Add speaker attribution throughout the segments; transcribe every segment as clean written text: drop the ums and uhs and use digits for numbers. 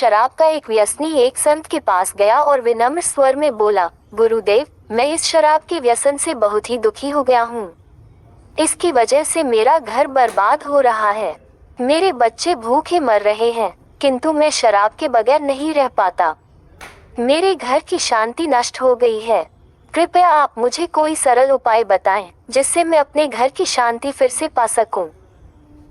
Speaker 1: शराब का एक व्यसनी एक संत के पास गया और विनम्र स्वर में बोला, गुरुदेव, मैं इस शराब के व्यसन से बहुत ही दुखी हो गया हूँ। इसकी वजह से मेरा घर बर्बाद हो रहा है। मेरे बच्चे भूखे मर रहे हैं, किंतु मैं शराब के बगैर नहीं रह पाता। मेरे घर की शांति नष्ट हो गई है। कृपया आप मुझे कोई सरल उपाय बताएं, जिससे मैं अपने घर की शांति फिर से पा सकूं।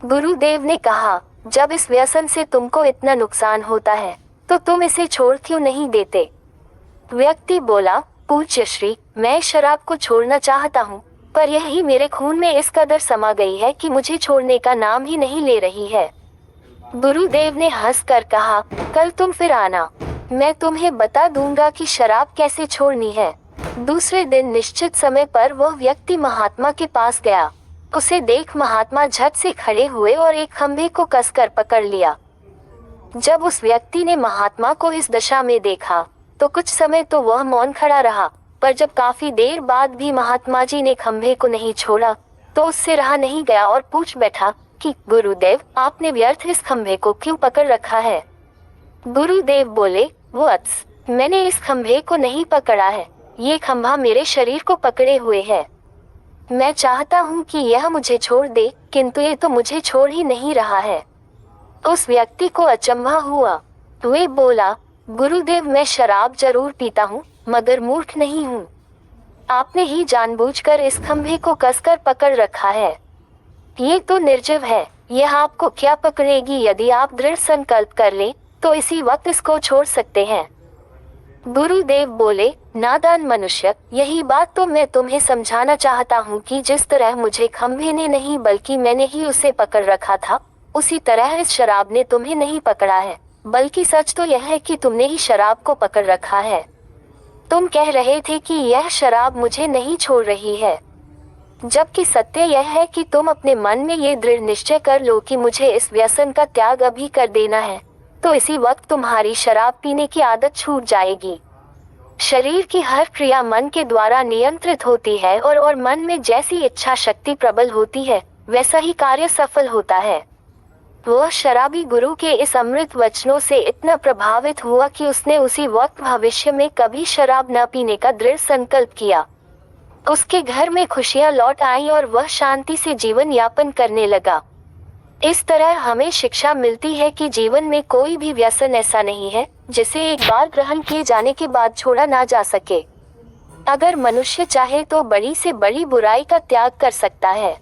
Speaker 1: गुरुदेव ने कहा, जब इस व्यसन से तुमको इतना नुकसान होता है, तो तुम इसे छोड़ क्यों नहीं देते? व्यक्ति बोला, पूज्य श्री, मैं शराब को छोड़ना चाहता हूँ, पर यही मेरे खून में इस कदर समा गई है कि मुझे छोड़ने का नाम ही नहीं ले रही है। गुरुदेव ने हंसकर कहा, कल तुम फिर आना, मैं तुम्हें बता दूंगा कि शराब कैसे छोड़नी है। दूसरे दिन निश्चित समय पर वह व्यक्ति महात्मा के पास गया। उसे देख महात्मा झट से खड़े हुए और एक खंभे को कसकर पकड़ लिया। जब उस व्यक्ति ने महात्मा को इस दशा में देखा, तो कुछ समय तो वह मौन खड़ा रहा, पर जब काफी देर बाद भी महात्मा जी ने खंभे को नहीं छोड़ा, तो उससे रहा नहीं गया और पूछ बैठा कि गुरुदेव, आपने व्यर्थ इस खंभे को क्यों पकड़ रखा है? गुरुदेव बोले, वत्स, मैंने इस खंभे को नहीं पकड़ा है, ये खंभा मेरे शरीर को पकड़े हुए है। मैं चाहता हूँ कि यह मुझे छोड़ दे, किंतु ये तो मुझे छोड़ ही नहीं रहा है। उस व्यक्ति को अचंभा हुआ। वे बोला, गुरुदेव, मैं शराब जरूर पीता हूँ, मगर मूर्ख नहीं हूँ। आपने ही जानबूझकर इस खंभे को कसकर पकड़ रखा है। ये तो निर्जीव है, यह आपको क्या पकड़ेगी? यदि आप दृढ़ संकल्प कर ले, तो इसी वक्त इसको छोड़ सकते हैं। गुरुदेव बोले, नादान मनुष्य, यही बात तो मैं तुम्हें समझाना चाहता हूँ कि जिस तरह मुझे खंभे ने नहीं बल्कि मैंने ही उसे पकड़ रखा था, उसी तरह इस शराब ने तुम्हें नहीं पकड़ा है, बल्कि सच तो यह है कि तुमने ही शराब को पकड़ रखा है। तुम कह रहे थे कि यह शराब मुझे नहीं छोड़ रही है, जबकि सत्य यह है कि तुम अपने मन में ये दृढ़ निश्चय कर लो कि मुझे इस व्यसन का त्याग अभी कर देना है, तो इसी वक्त तुम्हारी शराब पीने की आदत छूट जाएगी। शरीर की हर क्रिया मन के द्वारा नियंत्रित होती है और मन में जैसी इच्छा शक्ति प्रबल होती है, वैसा ही कार्य सफल होता है। वह शराबी गुरु के इस अमृत वचनों से इतना प्रभावित हुआ कि उसने उसी वक्त भविष्य में कभी शराब न पीने का दृढ़ संकल्प किया। उसके घर में खुशियां लौट आईं और वह शांति से जीवन यापन करने लगा। इस तरह हमें शिक्षा मिलती है कि जीवन में कोई भी व्यसन ऐसा नहीं है जिसे एक बार ग्रहण किए जाने के बाद छोड़ा ना जा सके। अगर मनुष्य चाहे तो बड़ी से बड़ी बुराई का त्याग कर सकता है।